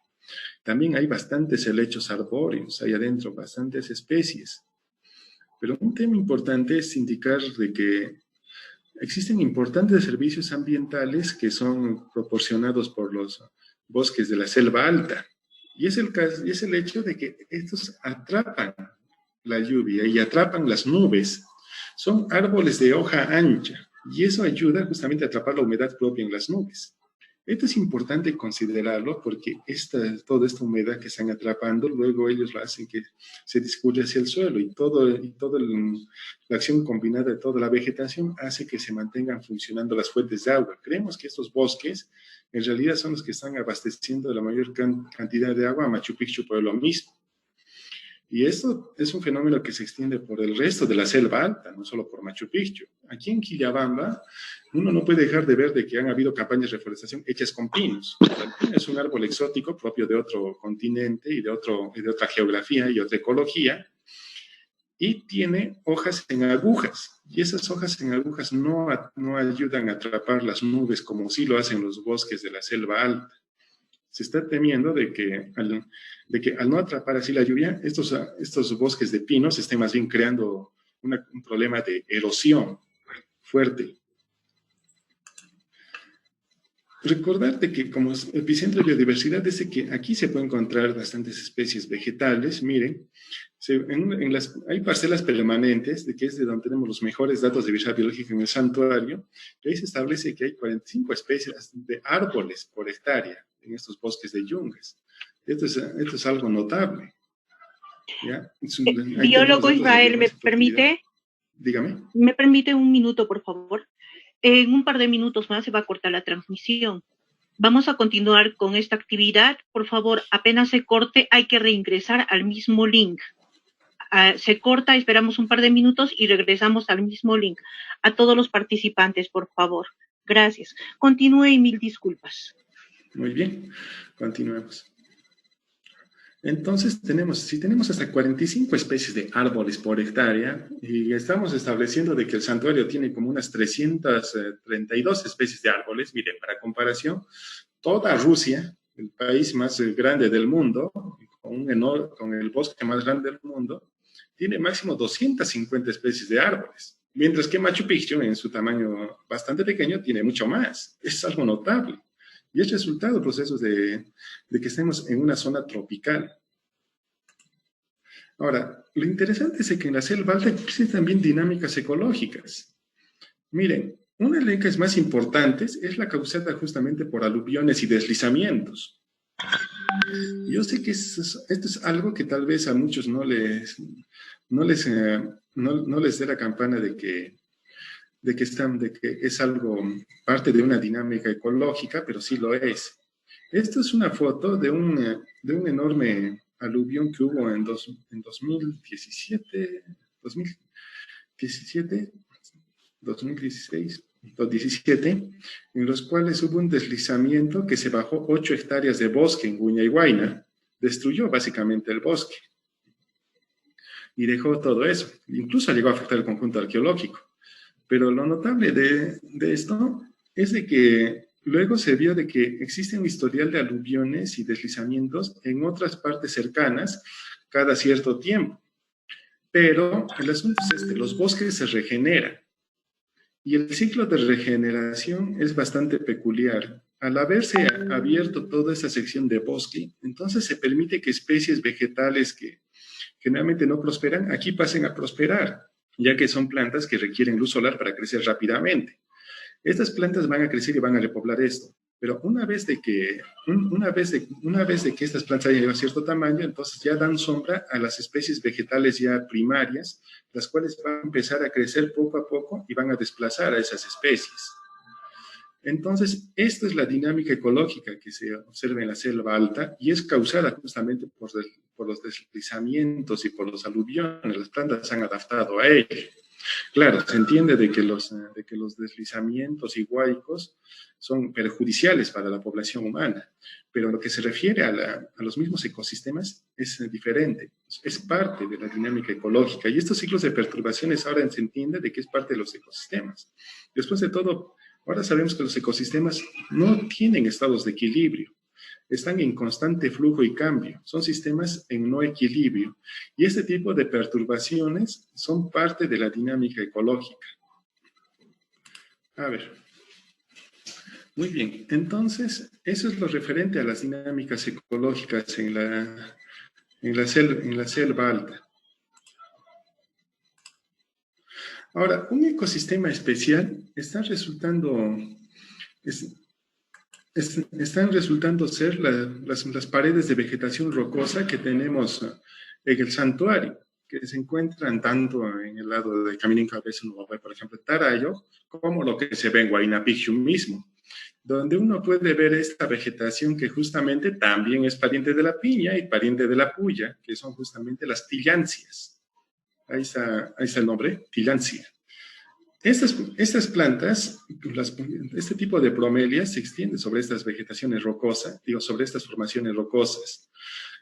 También hay bastantes helechos arbóreos, hay adentro bastantes especies. Pero un tema importante es indicar de que existen importantes servicios ambientales que son proporcionados por los bosques de la selva alta. Y es el hecho de que estos atrapan la lluvia y atrapan las nubes. Son árboles de hoja ancha y eso ayuda justamente a atrapar la humedad propia en las nubes. Esto es importante considerarlo porque toda esta humedad que están atrapando, luego ellos lo hacen que se discurre hacia el suelo y toda la acción combinada de toda la vegetación hace que se mantengan funcionando las fuentes de agua. Creemos que estos bosques en realidad son los que están abasteciendo la mayor cantidad de agua a Machu Picchu por lo mismo. Y esto es un fenómeno que se extiende por el resto de la selva alta, no solo por Machu Picchu. Aquí en Quillabamba, uno no puede dejar de ver de que han habido campañas de reforestación hechas con pinos. El pino es un árbol exótico propio de otro continente y de otra geografía y otra ecología, y tiene hojas en agujas. Y esas hojas en agujas no ayudan a atrapar las nubes como sí lo hacen los bosques de la selva alta. Se está temiendo de que al no atrapar así la lluvia, estos bosques de pinos estén más bien creando un problema de erosión fuerte. Recordarte que como epicentro de biodiversidad es que aquí se pueden encontrar bastantes especies vegetales. Miren, hay parcelas permanentes, que es de donde tenemos los mejores datos de diversidad biológica en el santuario, y ahí se establece que hay 45 especies de árboles por hectárea en estos bosques de yungas. Esto es algo notable. ¿Ya? Biólogo Israel, ¿me permite? Dígame. ¿Me permite un minuto, por favor? En un par de minutos más se va a cortar la transmisión. Vamos a continuar con esta actividad. Por favor, apenas se corte, hay que reingresar al mismo link. Se corta, esperamos un par de minutos y regresamos al mismo link. A todos los participantes, por favor. Gracias. Continúe y mil disculpas. Muy bien, continuemos. Entonces, si tenemos hasta 45 especies de árboles por hectárea y estamos estableciendo de que el santuario tiene como unas 332 especies de árboles, miren, para comparación, toda Rusia, el país más grande del mundo, con el bosque más grande del mundo, tiene máximo 250 especies de árboles, mientras que Machu Picchu, en su tamaño bastante pequeño, tiene mucho más. Es algo notable. Y es resultado de procesos de que estemos en una zona tropical. Ahora, lo interesante es que en la selva alta existen también dinámicas ecológicas. Miren, una de las más importantes es la causada justamente por aluviones y deslizamientos. Yo sé que esto es algo que tal vez a muchos no les dé la campana de que es algo parte de una dinámica ecológica, pero sí lo es. Esta es una foto de un enorme aluvión que hubo en 2017, 2017, en los cuales hubo un deslizamiento que se bajó 8 hectáreas de bosque en Guña y Huayna, destruyó básicamente el bosque y dejó todo eso. Incluso llegó a afectar el conjunto arqueológico. Pero lo notable de esto es de que luego se vio de que existe un historial de aluviones y deslizamientos en otras partes cercanas cada cierto tiempo. Pero el asunto es los bosques se regeneran. Y el ciclo de regeneración es bastante peculiar. Al haberse abierto toda esa sección de bosque, entonces se permite que especies vegetales que generalmente no prosperan, aquí pasen a prosperar, ya que son plantas que requieren luz solar para crecer rápidamente. Estas plantas van a crecer y van a repoblar esto, pero una vez de que estas plantas hayan llegado a cierto tamaño, entonces ya dan sombra a las especies vegetales ya primarias, las cuales van a empezar a crecer poco a poco y van a desplazar a esas especies. Entonces, esta es la dinámica ecológica que se observa en la selva alta y es causada justamente por los deslizamientos y por los aluviones. Las plantas se han adaptado a ello. Claro, se entiende de que los deslizamientos y huaicos son perjudiciales para la población humana, pero lo que se refiere a los mismos ecosistemas es diferente, es parte de la dinámica ecológica y estos ciclos de perturbaciones ahora se entiende de que es parte de los ecosistemas. Después de todo, ahora sabemos que los ecosistemas no tienen estados de equilibrio, están en constante flujo y cambio, son sistemas en no equilibrio y este tipo de perturbaciones son parte de la dinámica ecológica. A ver, muy bien, entonces eso es lo referente a las dinámicas ecológicas en la selva alta. Ahora, un ecosistema especial están resultando ser las paredes de vegetación rocosa que tenemos en el santuario, que se encuentran tanto en el lado de Caminín Cabeza, por ejemplo, Tarayo, como lo que se ve en Huayna Picchu mismo, donde uno puede ver esta vegetación que justamente también es pariente de la piña y pariente de la puya, que son justamente las tillancias. Ahí está el nombre, tillancia. Estas plantas, este tipo de bromelias se extiende sobre estas vegetaciones rocosas, sobre estas formaciones rocosas.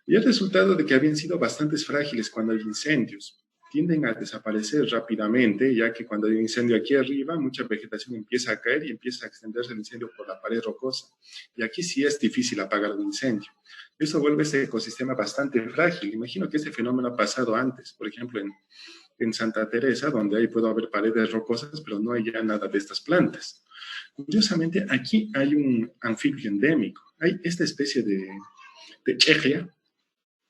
Y el resultado de que habían sido bastante frágiles cuando hay incendios. Tienden a desaparecer rápidamente, ya que cuando hay un incendio aquí arriba, mucha vegetación empieza a caer y empieza a extenderse el incendio por la pared rocosa. Y aquí sí es difícil apagar un incendio. Eso vuelve ese ecosistema bastante frágil. Imagino que este fenómeno ha pasado antes, por ejemplo, en Santa Teresa, donde ahí puede haber paredes rocosas, pero no hay ya nada de estas plantas. Curiosamente, aquí hay un anfibio endémico. Hay esta especie de egea,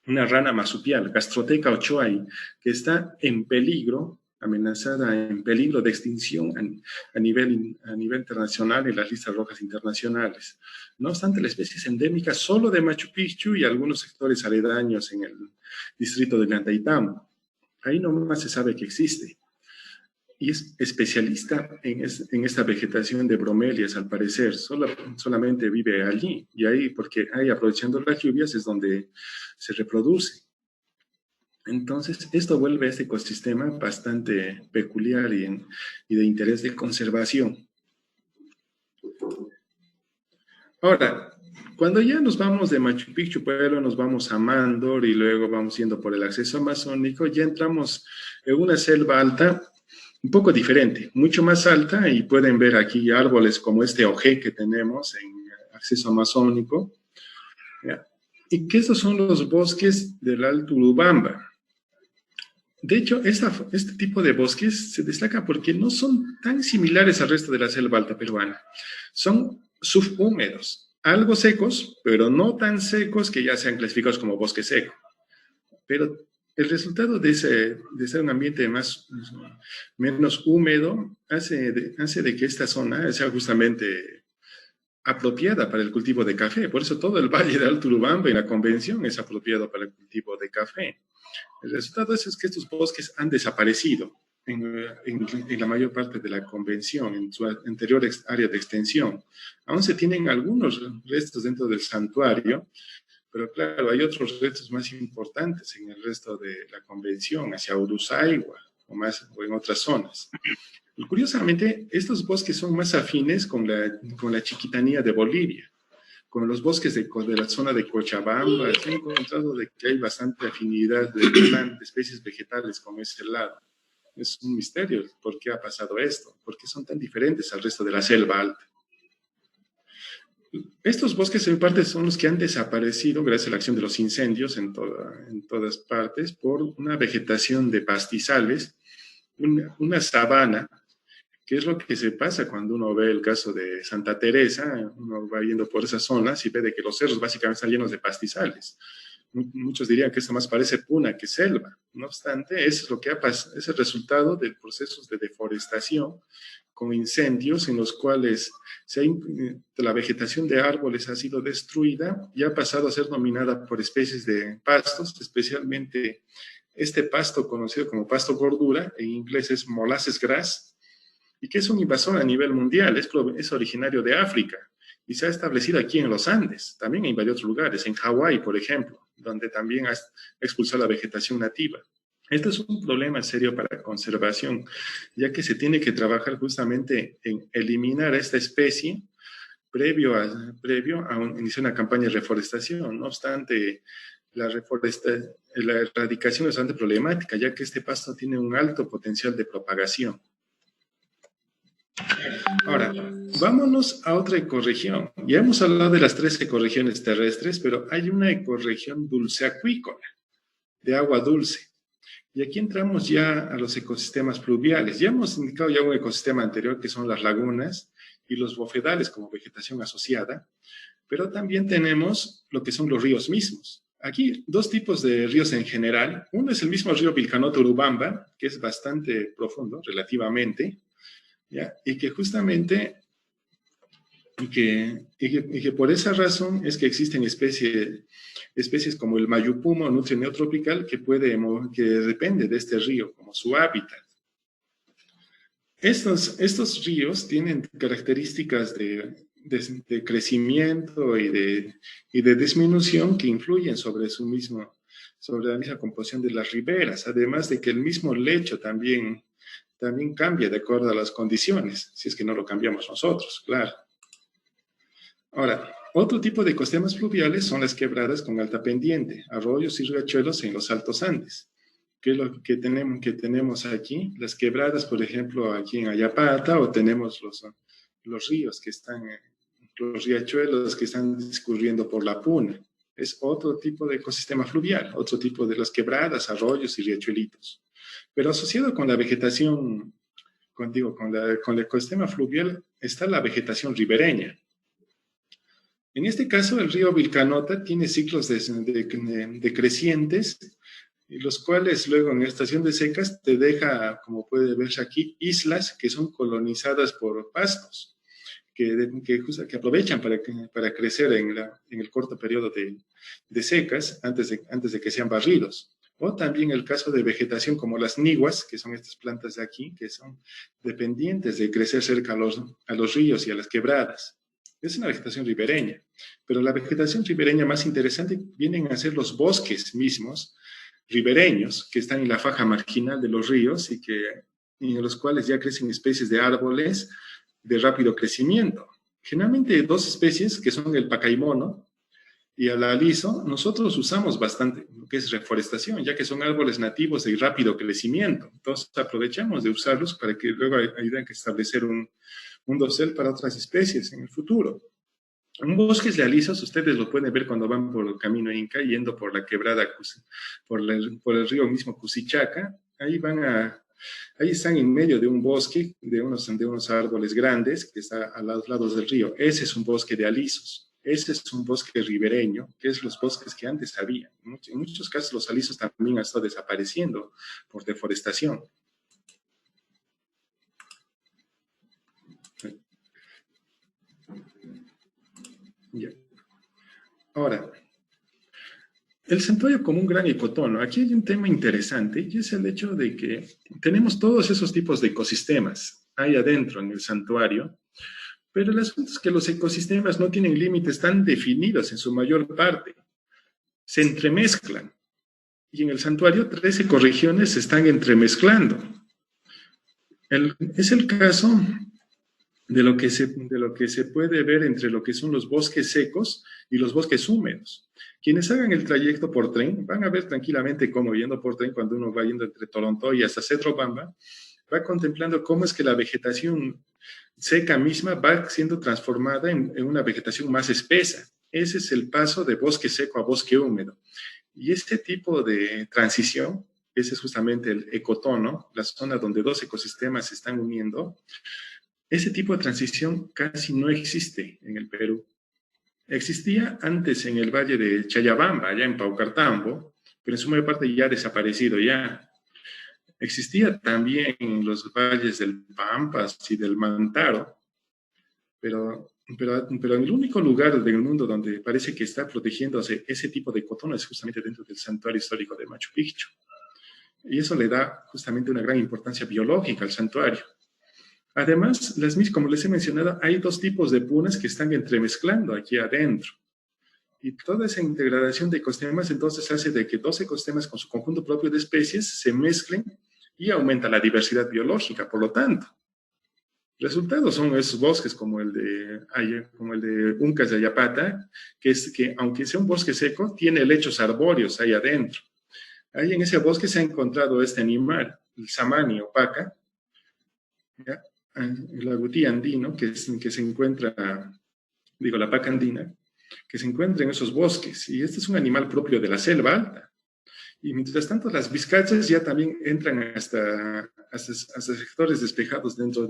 una rana marsupial, Gastroteca ochoai, que está en peligro, amenazada, en peligro de extinción a nivel internacional en las listas rojas internacionales. No obstante, la especie es endémica solo de Machu Picchu y algunos sectores aledaños en el distrito de Llantaytambo. Ahí nomás se sabe que existe. Y es especialista en esta vegetación de bromelias, al parecer. Solamente vive allí. Y ahí, porque ahí, aprovechando las lluvias, es donde se reproduce. Entonces, esto vuelve a este ecosistema bastante peculiar y de interés de conservación. Ahora, cuando ya nos vamos de Machu Picchu, Pueblo, nos vamos a Mándor y luego vamos yendo por el acceso amazónico, ya entramos en una selva alta un poco diferente, mucho más alta, y pueden ver aquí árboles como este ojé que tenemos en acceso amazónico. ¿Ya? Y que estos son los bosques del Alto Urubamba. De hecho, este tipo de bosques se destaca porque no son tan similares al resto de la selva alta peruana. Son subhúmedos, algo secos, pero no tan secos que ya sean clasificados como bosque seco. Pero el resultado de ser un ambiente menos húmedo hace de que esta zona sea justamente apropiada para el cultivo de café. Por eso todo el Valle de Alto Urubamba y la Convención es apropiado para el cultivo de café. El resultado es que estos bosques han desaparecido en la mayor parte de la Convención, en su anterior área de extensión. Aún se tienen algunos restos dentro del santuario, pero claro, hay otros restos más importantes en el resto de la Convención, hacia Uruzaigua o en otras zonas. Y curiosamente, estos bosques son más afines con la chiquitanía de Bolivia. Con los bosques de la zona de Cochabamba, se ha encontrado de que hay bastante afinidad de especies vegetales con ese lado. Es un misterio por qué ha pasado esto, por qué son tan diferentes al resto de la selva alta. Estos bosques en parte son los que han desaparecido gracias a la acción de los incendios en todas partes por una vegetación de pastizales, una sabana, que es lo que se pasa cuando uno ve el caso de Santa Teresa. Uno va yendo por esas zonas y ve de que los cerros básicamente están llenos de pastizales. Muchos dirían que esto más parece puna que selva. No obstante, eso es lo que ha pasado, es el resultado de procesos de deforestación con incendios en los cuales la vegetación de árboles ha sido destruida y ha pasado a ser dominada por especies de pastos, especialmente este pasto conocido como pasto gordura, en inglés es molasses grass, y que es un invasor a nivel mundial, es originario de África y se ha establecido aquí en los Andes, también en varios lugares, en Hawái, por ejemplo, donde también ha expulsado la vegetación nativa. Esto es un problema serio para conservación, ya que se tiene que trabajar justamente en eliminar esta especie previo a iniciar una campaña de reforestación. No obstante, la erradicación es bastante problemática, ya que este pasto tiene un alto potencial de propagación. Ahora, vámonos a otra ecorregión. Ya hemos hablado de las 3 ecorregiones terrestres, pero hay una ecorregión dulceacuícola, de agua dulce. Y aquí entramos ya a los ecosistemas pluviales. Ya hemos indicado ya un ecosistema anterior, que son las lagunas y los bofedales como vegetación asociada, pero también tenemos lo que son los ríos mismos. Aquí, 2 tipos de ríos en general. Uno es el mismo río Vilcanota-Urubamba, que es bastante profundo, relativamente, ¿ya? Y que justamente, y que por esa razón es que existen especies como el mayupumo nutria neotropical que depende de este río como su hábitat. Estos ríos tienen características de crecimiento y de disminución que influyen sobre la misma composición de las riberas, además de que el mismo lecho también cambia de acuerdo a las condiciones, si es que no lo cambiamos nosotros, claro. Ahora, otro tipo de ecosistemas fluviales son las quebradas con alta pendiente, arroyos y riachuelos en los Altos Andes. ¿Qué es lo que tenemos aquí? Las quebradas, por ejemplo, aquí en Ayapata, o tenemos los ríos los riachuelos que están discurriendo por la Puna. Es otro tipo de ecosistema fluvial, otro tipo de las quebradas, arroyos y riachuelitos. Pero asociado con la vegetación, con el ecosistema fluvial, está la vegetación ribereña. En este caso, el río Vilcanota tiene ciclos de crecientes, los cuales luego en estación de secas te deja, como puede verse aquí, islas que son colonizadas por pastos, que aprovechan para crecer en el corto periodo de secas antes de que sean barridos. O también el caso de vegetación como las niguas, que son estas plantas de aquí, que son dependientes de crecer cerca a los ríos y a las quebradas. Es una vegetación ribereña, pero la vegetación ribereña más interesante vienen a ser los bosques mismos, ribereños, que están en la faja marginal de los ríos y en los cuales ya crecen especies de árboles de rápido crecimiento. Generalmente 2 especies, que son el pacaimono y el aliso, nosotros usamos bastante lo que es reforestación, ya que son árboles nativos de rápido crecimiento. Entonces aprovechamos de usarlos para que luego ayuden a establecer un dosel para otras especies en el futuro. Un bosque de alisos, ustedes lo pueden ver cuando van por el camino Inca, yendo por la quebrada, por el río mismo Cusichaca. Ahí están en medio de un bosque, de unos árboles grandes que está a los lados del río. Ese es un bosque de alisos. Ese es un bosque ribereño, que es los bosques que antes había. En muchos casos los alisos también han estado desapareciendo por deforestación. Ya. Ahora, el santuario como un gran ecotono. Aquí hay un tema interesante y es el hecho de que tenemos todos esos tipos de ecosistemas ahí adentro en el santuario, pero el asunto es que los ecosistemas no tienen límites tan definidos en su mayor parte. Se entremezclan. Y en el santuario 3 ecorregiones se están entremezclando. Es el caso de lo que se puede ver entre lo que son los bosques secos y los bosques húmedos. Quienes hagan el trayecto por tren van a ver tranquilamente cómo yendo por tren, cuando uno va yendo entre Toronto y hasta Cedrobamba, va contemplando cómo es que la vegetación seca misma va siendo transformada en una vegetación más espesa. Ese es el paso de bosque seco a bosque húmedo. Y este tipo de transición, ese es justamente el ecotono, la zona donde 2 ecosistemas se están uniendo. Ese tipo de transición casi no existe en el Perú. Existía antes en el valle de Chayabamba, allá en Paucartambo, pero en su mayor parte ya ha desaparecido ya. Existía también en los valles del Pampas y del Mantaro, pero el único lugar del mundo donde parece que está protegiéndose ese tipo de ecotono es justamente dentro del santuario histórico de Machu Picchu. Y eso le da justamente una gran importancia biológica al santuario. Además, como les he mencionado, hay dos tipos de punas que están entremezclando aquí adentro. Y toda esa integración de ecosistemas entonces hace de que dos ecosistemas con su conjunto propio de especies se mezclen y aumenta la diversidad biológica, por lo tanto. Resultados son esos bosques como el de Uncas de Ayapata, que aunque sea un bosque seco, tiene lechos arbóreos ahí adentro. Ahí en ese bosque se ha encontrado este animal, el samani opaca, ¿ya? El agutí andino, que se encuentra, digo, la paca andina, que se encuentra en esos bosques. Y este es un animal propio de la selva alta. Y mientras tanto, las vizcachas ya también entran hasta sectores despejados dentro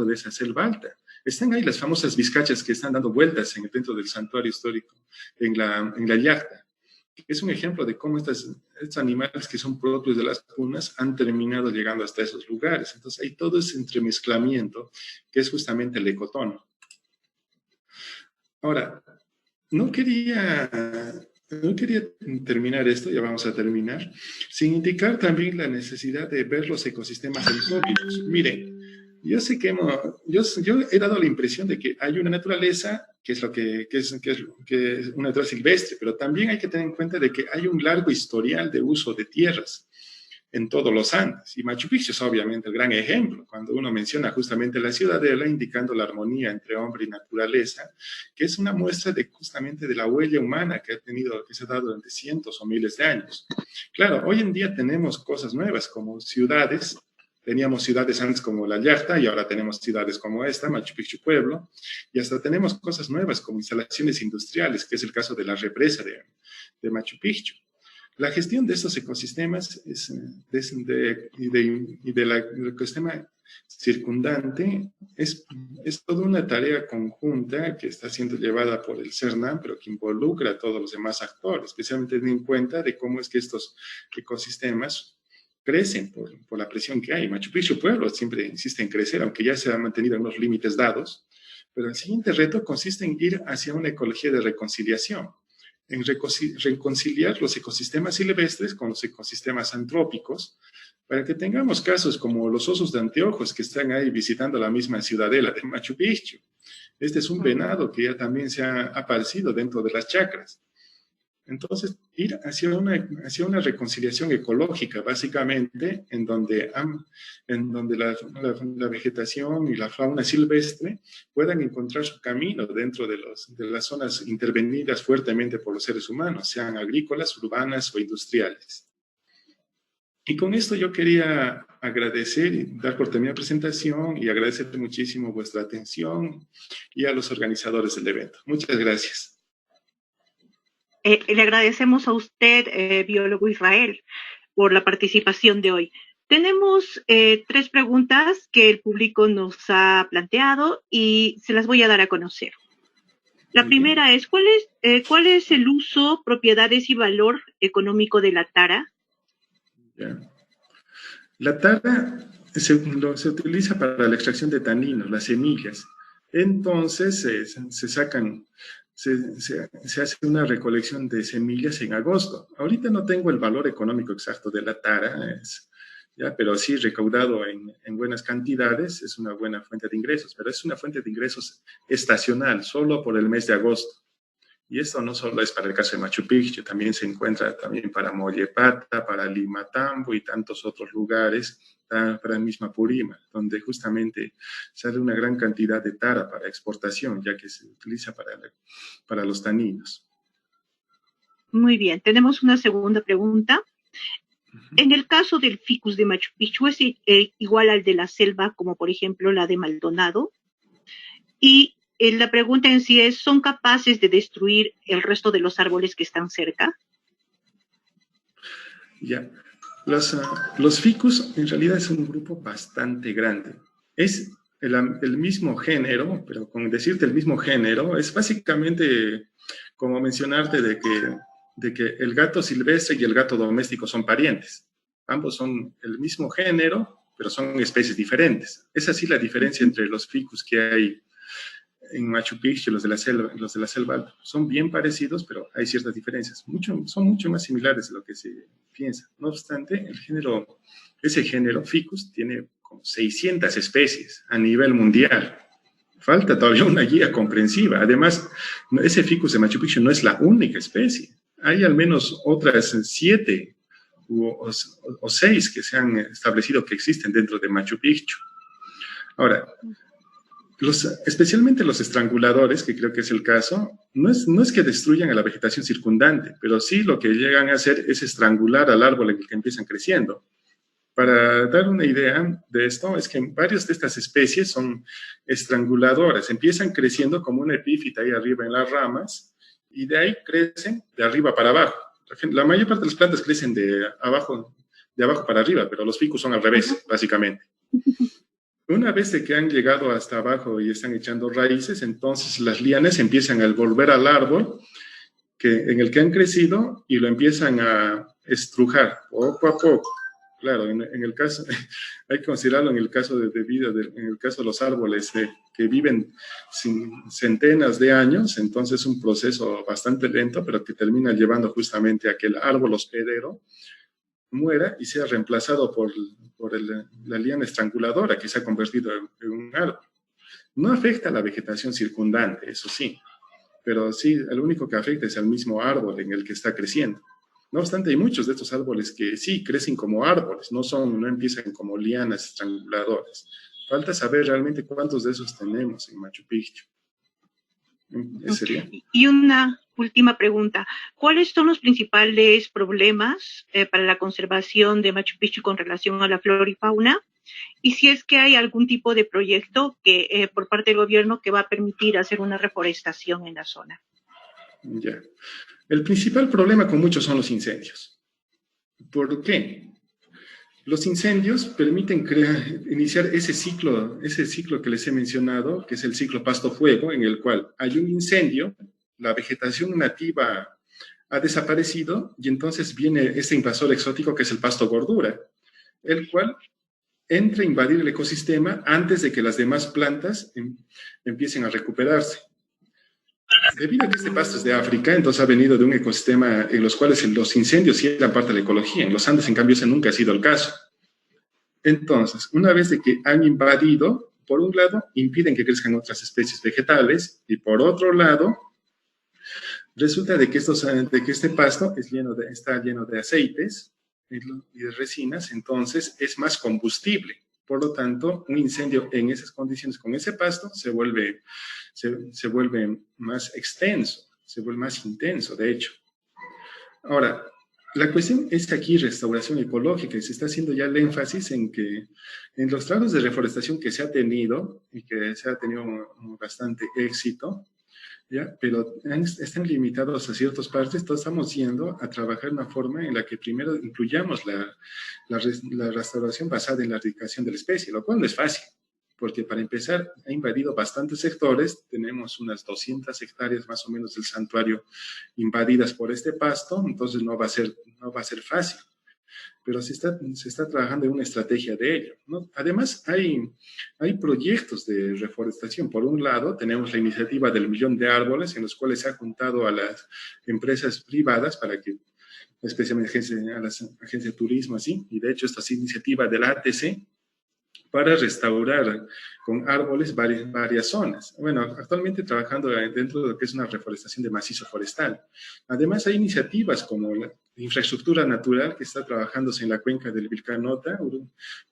de esa selva alta. Están ahí las famosas vizcachas que están dando vueltas dentro del santuario histórico, en la yacta. Es un ejemplo de cómo estos animales que son propios de las punas han terminado llegando hasta esos lugares. Entonces hay todo ese entremezclamiento que es justamente el ecotono. Ahora, no quería terminar esto, ya vamos a terminar, sin indicar también la necesidad de ver los ecosistemas entópicos. Miren, yo sé que yo he dado la impresión de que hay una naturaleza que es una naturaleza silvestre, pero también hay que tener en cuenta de que hay un largo historial de uso de tierras en todos los Andes. Y Machu Picchu es obviamente el gran ejemplo, cuando uno menciona justamente la ciudadela, indicando la armonía entre hombre y naturaleza, que es una muestra justamente de la huella humana que se ha dado durante cientos o miles de años. Claro, hoy en día tenemos cosas nuevas como ciudades. Teníamos ciudades antes como La Yacta y ahora tenemos ciudades como esta, Machu Picchu Pueblo, y hasta tenemos cosas nuevas como instalaciones industriales, que es el caso de la represa de Machu Picchu. La gestión de estos ecosistemas y del ecosistema circundante es toda una tarea conjunta que está siendo llevada por el CERNAM, pero que involucra a todos los demás actores, especialmente teniendo en cuenta de cómo es que estos ecosistemas crecen por la presión que hay. Machu Picchu Pueblo siempre insiste en crecer, aunque ya se ha mantenido en unos límites dados, pero el siguiente reto consiste en ir hacia una ecología de reconciliación, en reconciliar los ecosistemas silvestres con los ecosistemas antrópicos, para que tengamos casos como los osos de anteojos que están ahí visitando la misma ciudadela de Machu Picchu. Este es un venado que ya también se ha aparecido dentro de las chacras. Entonces, ir hacia una reconciliación ecológica, básicamente, en donde la vegetación y la fauna silvestre puedan encontrar su camino dentro de las zonas intervenidas fuertemente por los seres humanos, sean agrícolas, urbanas o industriales. Y con esto yo quería agradecer y dar por terminada la presentación y agradecer muchísimo vuestra atención y a los organizadores del evento. Muchas gracias. Le agradecemos a usted, biólogo Israel, por la participación de hoy. Tenemos 3 preguntas que el público nos ha planteado y se las voy a dar a conocer. La primera es, ¿cuál es el uso, propiedades y valor económico de la tara? Ya. La tara se utiliza para la extracción de taninos, las semillas. Entonces se hace una recolección de semillas en agosto. Ahorita no tengo el valor económico exacto de la tara, pero sí recaudado en buenas cantidades, es una buena fuente de ingresos, pero es una fuente de ingresos estacional, solo por el mes de agosto. Y esto no solo es para el caso de Machu Picchu, también se encuentra también para Mollepata, para Limatambo y tantos otros lugares, para la misma Purima, donde justamente sale una gran cantidad de tara para exportación, ya que se utiliza para los taninos. Muy bien, tenemos una segunda pregunta. En el caso del ficus de Machu Picchu, ¿es igual al de la selva, como por ejemplo la de Maldonado? Y la pregunta en sí es, ¿son capaces de destruir el resto de los árboles que están cerca? Ya, los ficus en realidad es un grupo bastante grande. Es el mismo género, pero con decirte el mismo género, es básicamente como mencionarte de que el gato silvestre y el gato doméstico son parientes. Ambos son el mismo género, pero son especies diferentes. Es así la diferencia entre los ficus que hay en Machu Picchu, los de la selva alta, son bien parecidos, pero hay ciertas diferencias. Son mucho más similares de lo que se piensa. No obstante, ese género, Ficus, tiene como 600 especies a nivel mundial. Falta todavía una guía comprensiva. Además, ese Ficus de Machu Picchu no es la única especie. Hay al menos otras 7 o 6 que se han establecido que existen dentro de Machu Picchu. Ahora, especialmente los estranguladores, que creo que es el caso, no es que destruyan a la vegetación circundante, pero sí lo que llegan a hacer es estrangular al árbol en el que empiezan creciendo. Para dar una idea de esto, es que varias de estas especies son estranguladoras, empiezan creciendo como una epífita ahí arriba en las ramas, y de ahí crecen de arriba para abajo. La mayor parte de las plantas crecen de abajo para arriba, pero los ficus son al revés, básicamente. Una vez de que han llegado hasta abajo y están echando raíces, entonces las lianas empiezan a volver al árbol en el que han crecido y lo empiezan a estrujar poco a poco. Claro, en el caso, hay que considerarlo en el caso en el caso de los árboles que viven centenas de años, entonces es un proceso bastante lento, pero que termina llevando justamente a que el árbol hospedero muera y sea reemplazado por la liana estranguladora que se ha convertido en un árbol. No afecta a la vegetación circundante, eso sí, pero sí, el único que afecta es al mismo árbol en el que está creciendo. No obstante, hay muchos de estos árboles que sí crecen como árboles, no empiezan como lianas estranguladoras. Falta saber realmente cuántos de esos tenemos en Machu Picchu. Y una última pregunta. ¿Cuáles son los principales problemas para la conservación de Machu Picchu con relación a la flora y fauna? Y si es que hay algún tipo de proyecto por parte del gobierno que va a permitir hacer una reforestación en la zona. Ya. El principal problema con muchos son los incendios. ¿Por qué? Los incendios permiten iniciar ese ciclo que les he mencionado, que es el ciclo pasto-fuego, en el cual hay un incendio, la vegetación nativa ha desaparecido y entonces viene este invasor exótico que es el pasto gordura, el cual entra a invadir el ecosistema antes de que las demás plantas empiecen a recuperarse. Debido a que este pasto es de África, entonces ha venido de un ecosistema en los cuales los incendios sí eran parte de la ecología. En los Andes, en cambio, ese nunca ha sido el caso. Entonces, una vez de que han invadido, por un lado, impiden que crezcan otras especies vegetales, y por otro lado, resulta de que este pasto está lleno de aceites y de resinas, entonces es más combustible. Por lo tanto, un incendio en esas condiciones con ese pasto se vuelve más extenso, se vuelve más intenso, de hecho. Ahora, la cuestión es aquí restauración ecológica y se está haciendo ya el énfasis en que en los trabajos de reforestación que se ha tenido y que se ha tenido bastante éxito, ¿ya? Pero están limitados a ciertas partes, entonces estamos yendo a trabajar de una forma en la que primero incluyamos la restauración basada en la erradicación de la especie, lo cual no es fácil, porque para empezar ha invadido bastantes sectores, tenemos unas 200 hectáreas más o menos del santuario invadidas por este pasto, entonces no va a ser fácil. Pero se está trabajando en una estrategia de ello, ¿no? Además, hay proyectos de reforestación. Por un lado, tenemos la iniciativa del 1.000.000 de árboles, en los cuales se ha juntado a las empresas privadas para que, especialmente a las agencias de turismo, así, y de hecho esta es iniciativa del ATC, para restaurar con árboles varias zonas. Bueno, actualmente trabajando dentro de lo que es una reforestación de macizo forestal. Además, hay iniciativas como la infraestructura natural que está trabajándose en la cuenca del Vilcanota,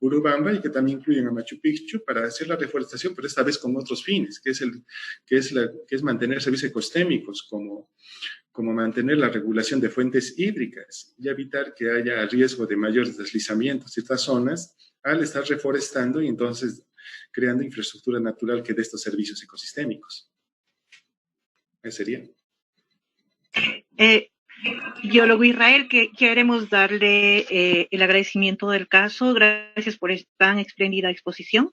Urubamba, y que también incluyen a Machu Picchu para hacer la reforestación, pero esta vez con otros fines, que es mantener servicios ecosistémicos, como mantener la regulación de fuentes hídricas y evitar que haya riesgo de mayores deslizamientos en ciertas zonas al estar reforestando y entonces creando infraestructura natural que dé estos servicios ecosistémicos. Ese sería. Biólogo Israel, que queremos darle el agradecimiento del caso. Gracias por esta tan espléndida exposición.